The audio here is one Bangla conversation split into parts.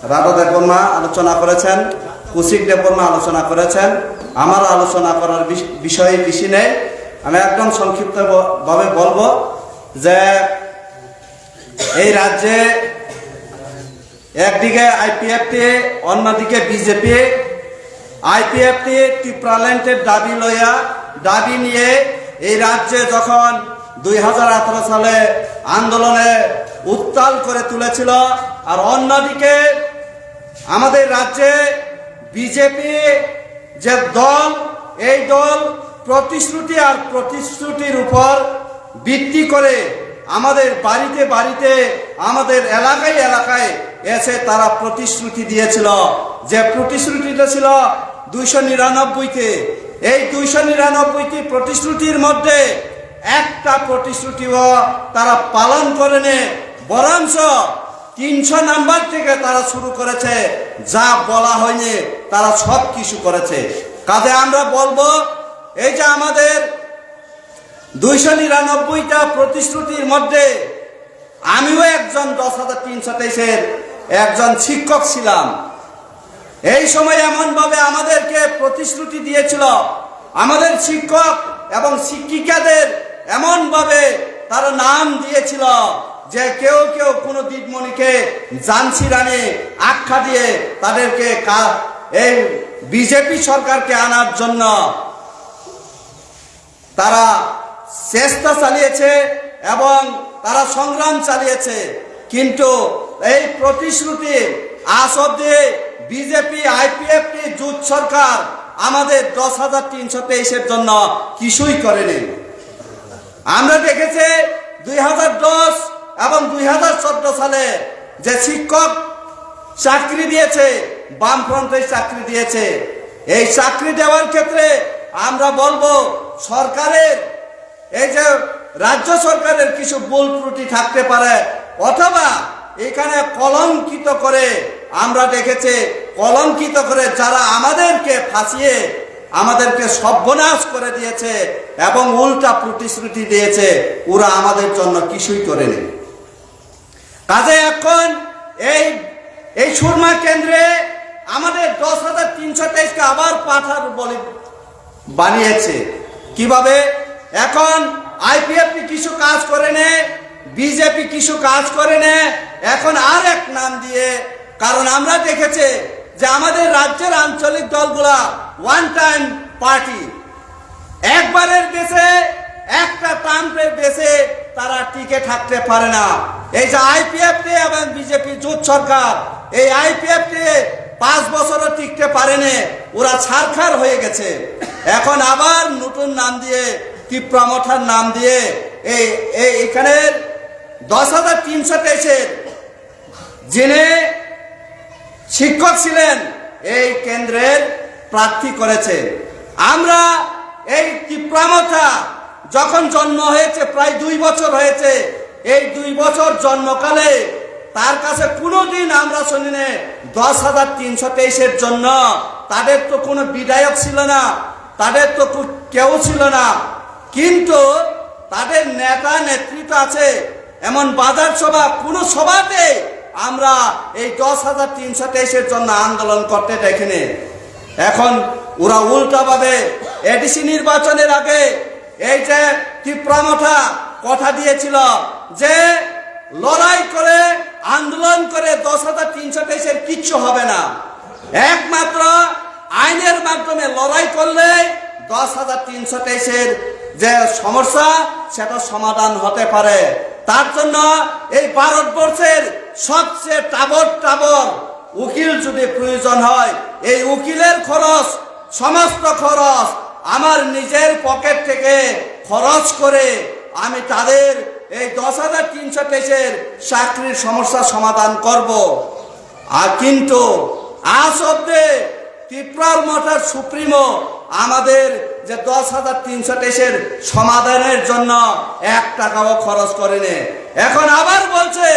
রাধা দেববর্মা আলোচনা করেছেন, কৌশিক দেববর্মা আলোচনা করেছেন। আমার আলোচনা করার বিষয়ে বেশি নেই। আমি একদম সংক্ষিপ্তভাবে বলবো যে এই রাজ্যে একদিকে আইপিএফটি, অন্যদিকে বিজেপি। আইপিএফটি ত্রিপুরাল্যান্ডের দাবি নিয়ে এই রাজ্যে যখন 2018 সালে আন্দোলনে উত্তাল করে তুলেছিল, আর অন্যদিকে আমাদের রাজ্যে বিজেপি যে দল, এই দল প্রতিশ্রুতি আর প্রতিশ্রুতির উপর ভিত্তি করে আমাদের বাড়িতে বাড়িতে, আমাদের এলাকায় এলাকায় এসে তারা প্রতিশ্রুতি দিয়েছিল। যে প্রতিশ্রুতিটা ছিল 299তে, এই 299টি প্রতিশ্রুতির মধ্যে একটা প্রতিশ্রুতিও তারা পালন করেনি, বরঞ্চ 300 নাম্বার থেকে তারা শুরু করেছে। যা বলা হয়নি তারা সব কিছু করেছে। কাজে আমরা বলবো, এই যে আমাদের 299টা প্রতিশ্রুতির মধ্যে আমিও একজন 10,323-এর একজন শিক্ষক ছিলাম। এই সময় এমনভাবে আমাদেরকে প্রতিশ্রুতি দিয়েছিল, আমাদের শিক্ষক এবং শিক্ষিকাদের এমনভাবে তারা নাম দিয়েছিল যে কেউ কেউ কোনো দিদিমণিকে ঝান্সি রানী আখ্যা দিয়ে তাদেরকে এই বিজেপি সরকারকে আনার জন্য তারা চেষ্টা চালিয়েছে এবং তারা সংগ্রাম চালিয়েছে। কিন্তু এই প্রতিশ্রুতি আজ অব্দি বিজেপি আইপিএফটি জোট সরকার আমাদের 10,323-এর জন্য কিছুই করেনি। আমরা দেখেছি 2010 এবং 2014 সালে যে শিক্ষক চাকরি দিয়েছে, বামফ্রন্টের চাকরি দিয়েছে। এই চাকরি দেওয়ার ক্ষেত্রে আমরা বলবো সরকারের, এই যে রাজ্য সরকারের কিছু ভুল ত্রুটি থাকতে পারে, অথবা এখানে কলঙ্কিত করে, আমরা দেখেছি কলঙ্কিত করে যারা আমাদেরকে ফাঁসিয়ে আমাদেরকে সর্বনাশ করে দিয়েছে এবং উল্টা প্রতিশ্রুতি দিয়েছে, ওরা আমাদের জন্য কিছুই করেনি। কাজে এখন এই সুরমা কেন্দ্রে আমাদের 10,323-কে আবার পাঠার বলে বানিয়েছে। কিভাবে? এখন আইপিএফটি কিছু কাজ করে নে, বিজেপি কিছু কাজ করে নে, এখন আর এক নাম দিয়ে। কারণ আমরা দেখেছি যে আমাদের রাজ্যের আঞ্চলিক দলগুলা ওয়ান টাইম পার্টি, একবারের দেশে একটা টার্মের দেশে তারা টিকে থাকতে পারে না। এই যে আইপিএফটি এবং বিজেপি জোট সরকার, এই আইপিএফটি 5 বছরও টিকতে পারেনি, ওরা ছারখার হয়ে গেছে। এখন আবার নতুন নাম দিয়ে, ত্রিপুরা মঠার নাম দিয়ে এখানে 10,323-এর যিনি শিক্ষক ছিলেন এই কেন্দ্রের প্রার্থী করেছে। আমরা এই ত্রিপুরা মঠা যখন জন্ম হয়েছে, প্রায় 2 বছর হয়েছে, এই 2 বছর জন্মকালে তার কাছে কোনোদিন আমরা শুনিনি 10,323-এর জন্য। তাদের তো কোনো বিধায়ক ছিল না, তাদের তো কেউ ছিল না, কিন্তু তাদের নেতা নেতৃত্ব আছে। এমন বাজার সভা, কোনো সভাতে আমরা এই 10,323-এর জন্য আন্দোলন করতে দেখিনি। এখন ওরা উল্টাভাবে এডিসি নির্বাচনের আগে এই যে ত্রিপুরা মঠা কথা দিয়েছিল যে লড়াই করে আন্দোলন করে 10,323-এর কিচ্ছু হবে না, একমাত্র আইনের মাধ্যমে লড়াই করলে 10,323-এর যে সমস্যা সেটা সমাধান হতে পারে। তার জন্য এই ভারতবর্ষের সবচেয়ে টাবর উকিল যদি প্রয়োজন হয়, এই উকিলের খরচ, সমস্ত খরচ আমার নিজের পকেট থেকে খরচ করে আমি তাদের এই 10,323-এর চাকরির সমস্যা সমাধান করব। আর কিন্তু আজ অব্দি ত্রিপুরার মঠার সুপ্রিমো আমাদের যে 10,323-এর সমাধানের জন্য 1 টাকাও খরচ করেনি। এখন আবার বলছে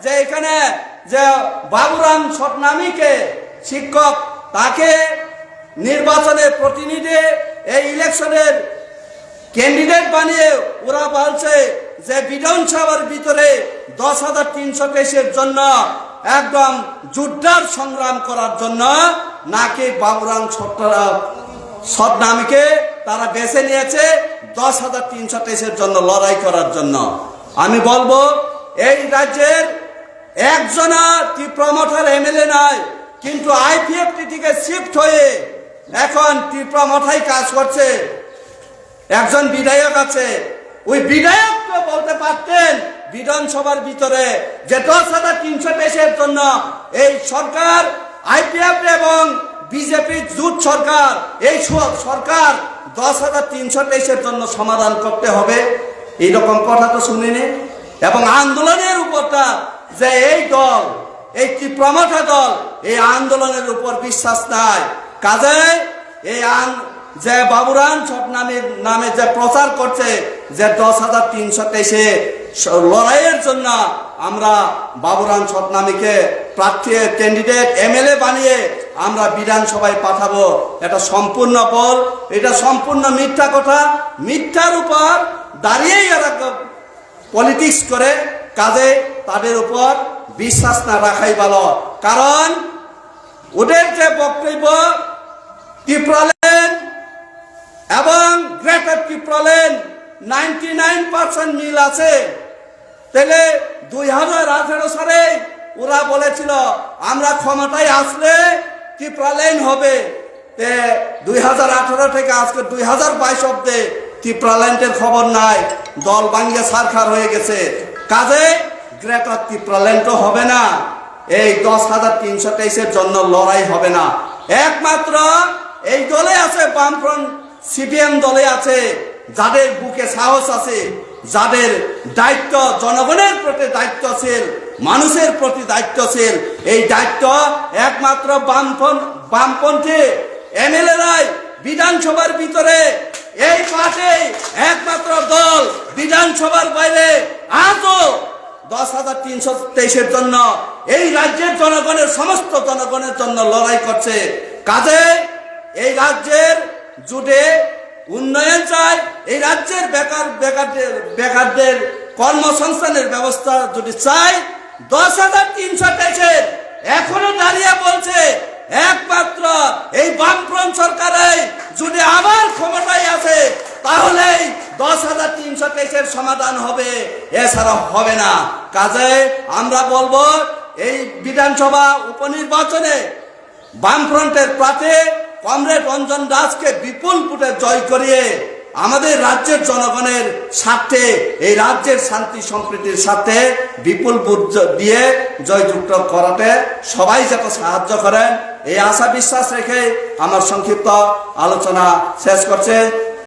যে এখানে যে বাবুরাম সতনামীকে শিক্ষক, তাকে নির্বাচনের প্রতিনিধি, এই ইলেকশনের ক্যান্ডিডেট বানিয়ে ওরা বলছে যে বিধানসভার ভিতরে 10,323-এর জন্য একদম যুদ্ধার সংগ্রাম করার জন্য নাকি বাবুরাম ছদ্মনামীকে তারা বেছে নিয়েছে 10,323-এর জন্য লড়াই করার জন্য। আমি বলবো এই রাজ্যের একজনা ত্রিপুরা এমএলএ নয়, কিন্তু আইপিএফটি থেকে শিফট হয়ে এখন ত্রিপুরা মঠায় কাজ করছে। একজন বিধায়ক আছে, ওই বিধায়ক তো বলতে পারতেন বিধানসভার ভিতরে যে 10,323-এর জন্য এই সরকার আইপিএফ এবং বিজেপি জোট সরকার, এই সরকার 10,323-এর জন্য সমাধান করতে হবে, এইরকম কথা তো শুনিনি। এবং আন্দোলনের উপরটা যে এই দল, এই ত্রিপুরা দল এই আন্দোলনের উপর বিশ্বাস নাই, কাজে এই যে বাবুরাম ছদ্মনামীর নামে যে প্রচার করছে যে 10,323-এ লড়াইয়ের জন্য আমরা বাবুরাম ছদ্মনামীকে প্রার্থী ক্যান্ডিডেট এমএলএ বানিয়ে আমরা বিধানসভায় পাঠাবো, এটা সম্পূর্ণ বল, এটা সম্পূর্ণ মিথ্যা কথা। মিথ্যার উপর দাঁড়িয়েই এরা পলিটিক্স করে, কাজে তাদের উপর বিশ্বাস না রাখাই ভালো। কারণ ওদের যে বক্তব্য ত্রিপুরাল্যান্ড এবং গ্রেটার ত্রিপুরাল্যান্ড 99% মিল আছে, তাহলে 2018 সালে ওরা বলেছিল আমরা ক্ষমতায় আসলে ত্রিপুরাল্যান্ড হবে, 2018 থেকে আজকে 2022 অব্দে ত্রিপুরাল্যান্ডের খবর নাই, দল ভাঙ্গে সারখার হয়ে গেছে। কাজে গ্রেটার ত্রিপুরাল্যান্ডও হবে না, এই 10,323-এর জন্য লড়াই হবে না। একমাত্র এই দলে আছে বামফ্রন্ট সিপিএম দলে আছে, যাদের বুকে সাহস আছে, যাদের দায়িত্ব জনগণের প্রতি দায়িত্বশীল, মানুষের প্রতি দায়িত্বশীল, এই দায়িত্ব একমাত্র বামপন্থী এমএলএরাই বিধানসভার ভিতরে, এই পার্টি একমাত্র দল বিধানসভার বাইরে আজও 10,323-এর জন্য এই রাজ্যের জনগণের সমস্ত জনগণের জন্য লড়াই করছে। কাজে এই রাজ্যের জুড়ে উন্নয়ন চাই, এই রাজ্যের বেকারদের কর্মসংস্থানের ব্যবস্থা যদি চাই, 10,323 এখনো দাঁড়িয়ে বলছে একমাত্র এই বামফ্রন্ট সরকারের যদি আবার ক্ষমতায় আছে তাহলে 10,323-এর সমাধান হবে, এছাড়া হবে না। কাজে আমরা বলবো এই বিধানসভা উপনির্বাচনে বামফ্রন্টের প্রার্থী কমরেড রঞ্জন দাসকে বিপুল ভোটে জয় করিয়ে আমাদের রাজ্যের জনগণের স্বার্থে, এই রাজ্যের শান্তি সম্প্রীতির সাথে বিপুল ভোট দিয়ে জয়যুক্ত করাতে সবাই যাতে সাহায্য করেন, এই আশা বিশ্বাস রেখে আমার সংক্ষিপ্ত আলোচনা শেষ করছে।